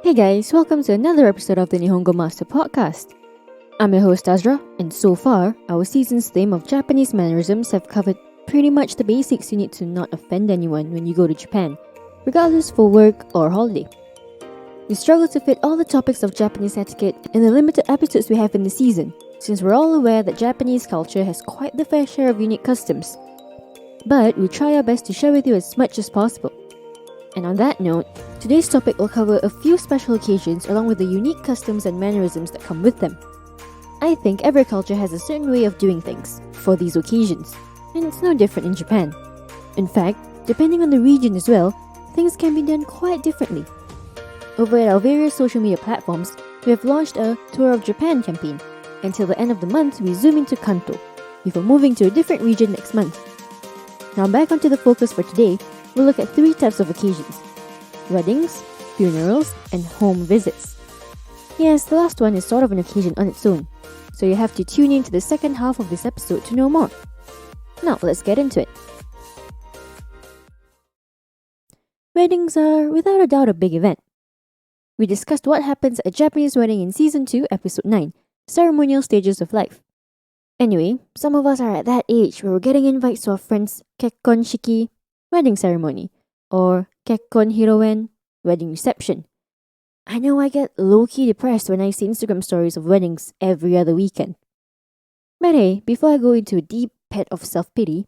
Hey guys, welcome to another episode of the Nihongo Master podcast. I'm your host Azra, and so far, our season's theme of Japanese mannerisms have covered pretty much the basics you need to not offend anyone when you go to Japan, regardless for work or holiday. We struggle to fit all the topics of Japanese etiquette in the limited episodes we have in the season, since we're all aware that Japanese culture has quite the fair share of unique customs. But we try our best to share with you as much as possible. And on that note, today's topic will cover a few special occasions along with the unique customs and mannerisms that come with them. I think every culture has a certain way of doing things for these occasions, and it's no different in Japan. In fact, depending on the region as well, things can be done quite differently. Over at our various social media platforms, we have launched a Tour of Japan campaign. Until the end of the month, we zoom into Kanto, before moving to a different region next month. Now back onto the focus for today, we'll look at 3 types of occasions: weddings, funerals, and home visits. Yes, the last one is sort of an occasion on its own, so you have to tune in to the second half of this episode to know more. Now, let's get into it. Weddings are, without a doubt, a big event. We discussed what happens at a Japanese wedding in Season 2, Episode 9, Ceremonial Stages of Life. Anyway, some of us are at that age where we're getting invites to our friends' kekkon shiki, wedding ceremony, or kekkon hiroen, wedding reception. I know I get low-key depressed when I see Instagram stories of weddings every other weekend. But hey, before I go into a deep pit of self-pity,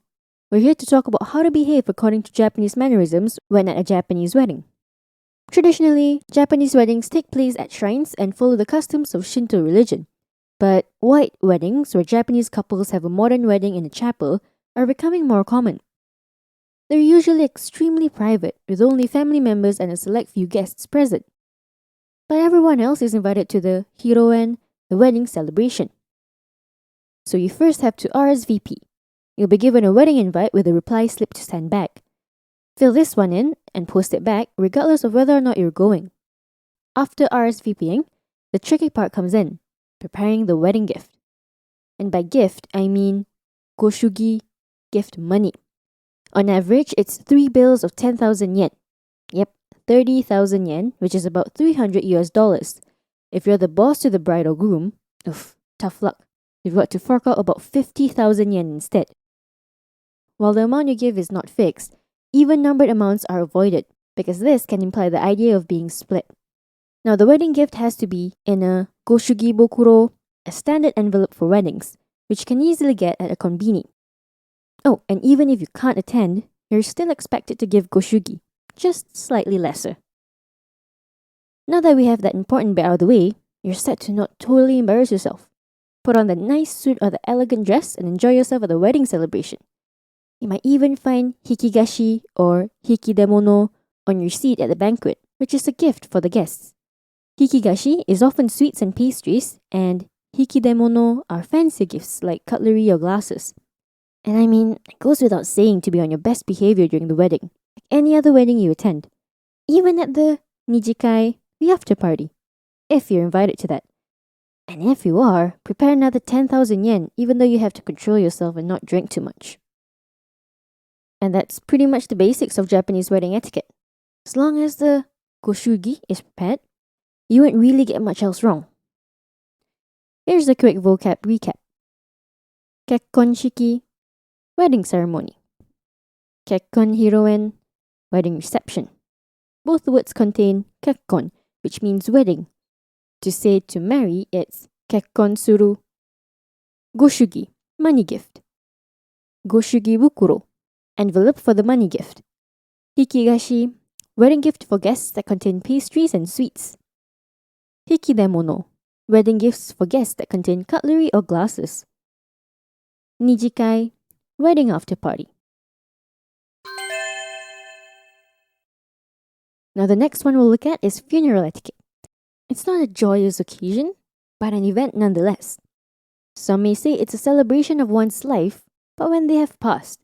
we're here to talk about how to behave according to Japanese mannerisms when at a Japanese wedding. Traditionally, Japanese weddings take place at shrines and follow the customs of Shinto religion. But white weddings, where Japanese couples have a modern wedding in a chapel, are becoming more common. They're usually extremely private, with only family members and a select few guests present. But everyone else is invited to the hiroen, the wedding celebration. So you first have to RSVP. You'll be given a wedding invite with a reply slip to send back. Fill this one in and post it back regardless of whether or not you're going. After RSVPing, the tricky part comes in: preparing the wedding gift. And by gift, I mean goshugi, gift money. On average, it's 3 bills of 10,000 yen. Yep, 30,000 yen, which is about $300. If you're the boss to the bride or groom, tough luck. You've got to fork out about 50,000 yen instead. While the amount you give is not fixed, even-numbered amounts are avoided, because this can imply the idea of being split. Now, the wedding gift has to be in a goshugi bokuro, a standard envelope for weddings, which you can easily get at a konbini. Oh, and even if you can't attend, you're still expected to give goshugi, just slightly lesser. Now that we have that important bit out of the way, you're set to not totally embarrass yourself. Put on the nice suit or the elegant dress and enjoy yourself at the wedding celebration. You might even find hikigashi or hikidemono on your seat at the banquet, which is a gift for the guests. Hikigashi is often sweets and pastries, and hikidemono are fancy gifts like cutlery or glasses. And I mean, it goes without saying to be on your best behavior during the wedding, like any other wedding you attend. Even at the nijikai, the after party, if you're invited to that. And if you are, prepare another 10,000 yen, even though you have to control yourself and not drink too much. And that's pretty much the basics of Japanese wedding etiquette. As long as the goshugi is prepared, you won't really get much else wrong. Here's a quick vocab recap. Kekkon shiki, wedding ceremony. Kekkon hiroen, wedding reception. Both the words contain kekkon, which means wedding. To say to marry, it's kekkon suru. Goshugi, money gift. Goshugi bukuro, envelope for the money gift. Hikigashi, wedding gift for guests that contain pastries and sweets. Hikidemono, wedding gifts for guests that contain cutlery or glasses. Nijikai, wedding after party. Now the next one we'll look at is funeral etiquette. It's not a joyous occasion, but an event nonetheless. Some may say it's a celebration of one's life, but when they have passed.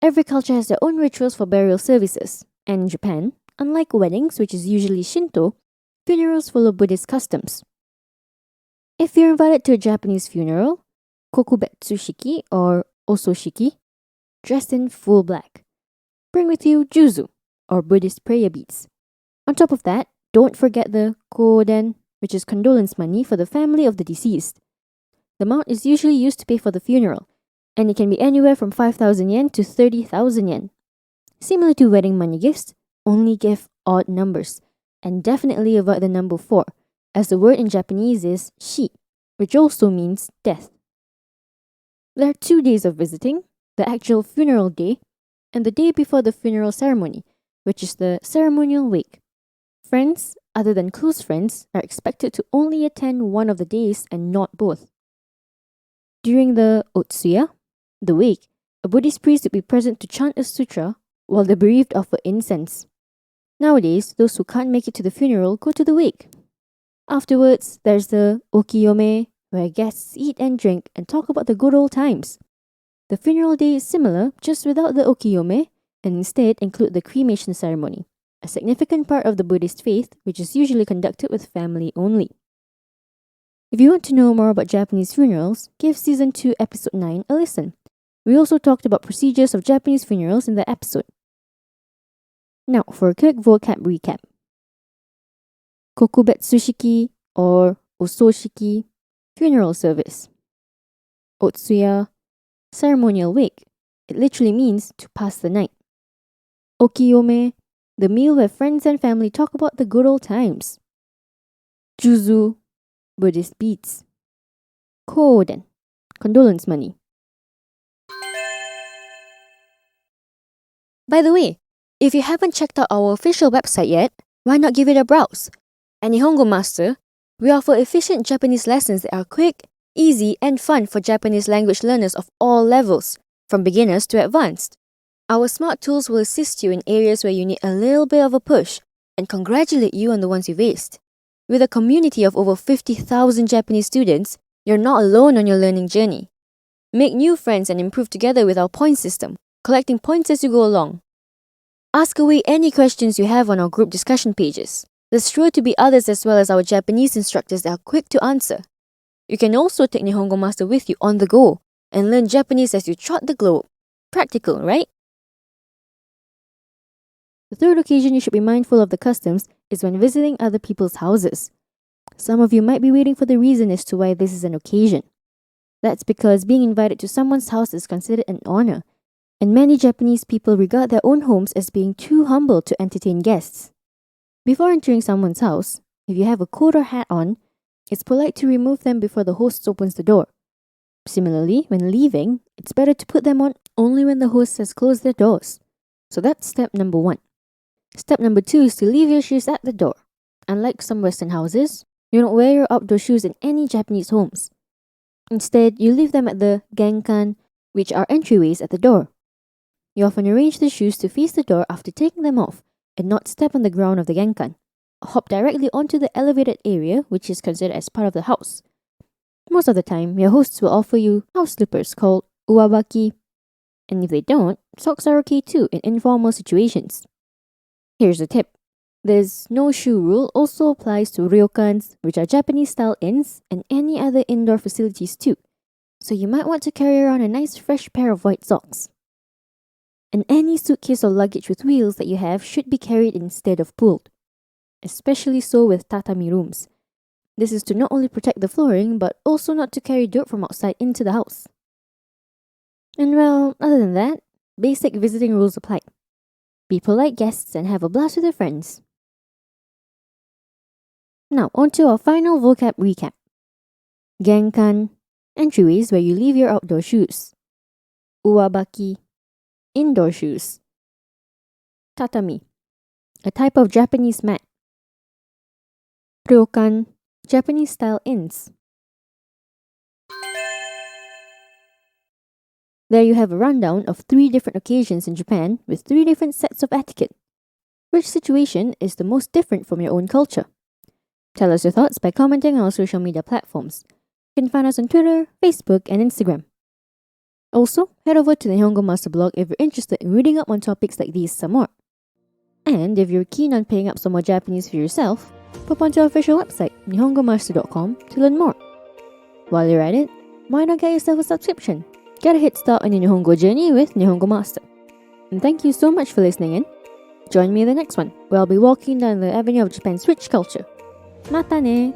Every culture has their own rituals for burial services, and in Japan, unlike weddings, which is usually Shinto, funerals follow Buddhist customs. If you're invited to a Japanese funeral, kokubetsu shiki or ososhiki, dress in full black. Bring with you juzu, or Buddhist prayer beads. On top of that, Don't forget the koden, which is condolence money for the family of the deceased. The amount is usually used to pay for the funeral, and it can be anywhere from 5,000 yen to 30,000 yen. Similar to wedding money gifts, only give odd numbers, and definitely avoid the number 4, as the word in Japanese is shi, which also means death. There are 2 days of visiting, the actual funeral day and the day before the funeral ceremony, which is the ceremonial wake. Friends, other than close friends, are expected to only attend one of the days and not both. During the otsuya, the wake, a Buddhist priest would be present to chant a sutra while the bereaved offer incense. Nowadays, those who can't make it to the funeral go to the wake. Afterwards, there's the okiyome, where guests eat and drink and talk about the good old times. The funeral day is similar, just without the okiyome, and instead include the cremation ceremony, a significant part of the Buddhist faith which is usually conducted with family only. If you want to know more about Japanese funerals, give Season 2 Episode 9 a listen. We also talked about procedures of Japanese funerals in that episode. Now, for a quick vocab recap. Kokubetsushiki or ososhiki, funeral service. Otsuya, ceremonial wake. It literally means to pass the night. Okiyome, the meal where friends and family talk about the good old times. Juzu, Buddhist beads. Koden, condolence money. By the way, if you haven't checked out our official website yet, why not give it a browse? At Nihongo Master, we offer efficient Japanese lessons that are quick, easy, and fun for Japanese language learners of all levels, from beginners to advanced. Our smart tools will assist you in areas where you need a little bit of a push and congratulate you on the ones you've aced. With a community of over 50,000 Japanese students, you're not alone on your learning journey. Make new friends and improve together with our point system, collecting points as you go along. Ask away any questions you have on our group discussion pages. There's sure to be others as well as our Japanese instructors that are quick to answer. You can also take Nihongo Master with you on the go and learn Japanese as you trot the globe. Practical, right? The third occasion you should be mindful of the customs is when visiting other people's houses. Some of you might be waiting for the reason as to why this is an occasion. That's because being invited to someone's house is considered an honor, and many Japanese people regard their own homes as being too humble to entertain guests. Before entering someone's house, if you have a coat or hat on, it's polite to remove them before the host opens the door. Similarly, when leaving, it's better to put them on only when the host has closed their doors. So that's step number 1. Step number 2 is to leave your shoes at the door. Unlike some Western houses, you don't wear your outdoor shoes in any Japanese homes. Instead, you leave them at the genkan, which are entryways at the door. You often arrange the shoes to face the door after taking them off and not step on the ground of the genkan. Hop directly onto the elevated area, which is considered as part of the house. Most of the time, your hosts will offer you house slippers called uwabaki, and if they don't, socks are okay too in informal situations. Here's a tip. This no shoe rule also applies to ryokans, which are Japanese-style inns, and any other indoor facilities too. So you might want to carry around a nice fresh pair of white socks. And any suitcase or luggage with wheels that you have should be carried instead of pulled. Especially so with tatami rooms. This is to not only protect the flooring, but also not to carry dirt from outside into the house. And well, other than that, basic visiting rules apply. Be polite guests and have a blast with your friends. Now, on to our final vocab recap. Genkan, entryways where you leave your outdoor shoes. Uwabaki, indoor shoes. Tatami, a type of Japanese mat. Ryokan, Japanese-style inns. There you have a rundown of 3 different occasions in Japan with 3 different sets of etiquette. Which situation is the most different from your own culture? Tell us your thoughts by commenting on our social media platforms. You can find us on Twitter, Facebook, and Instagram. Also, head over to the Nihongo Master blog if you're interested in reading up on topics like these some more. And if you're keen on picking up some more Japanese for yourself, pop onto our official website, nihongomaster.com, to learn more. While you're at it, why not get yourself a subscription? Get a head start on your Nihongo journey with Nihongo Master. And thank you so much for listening in. Join me in the next one, where I'll be walking down the avenue of Japan's rich culture. Mata ne!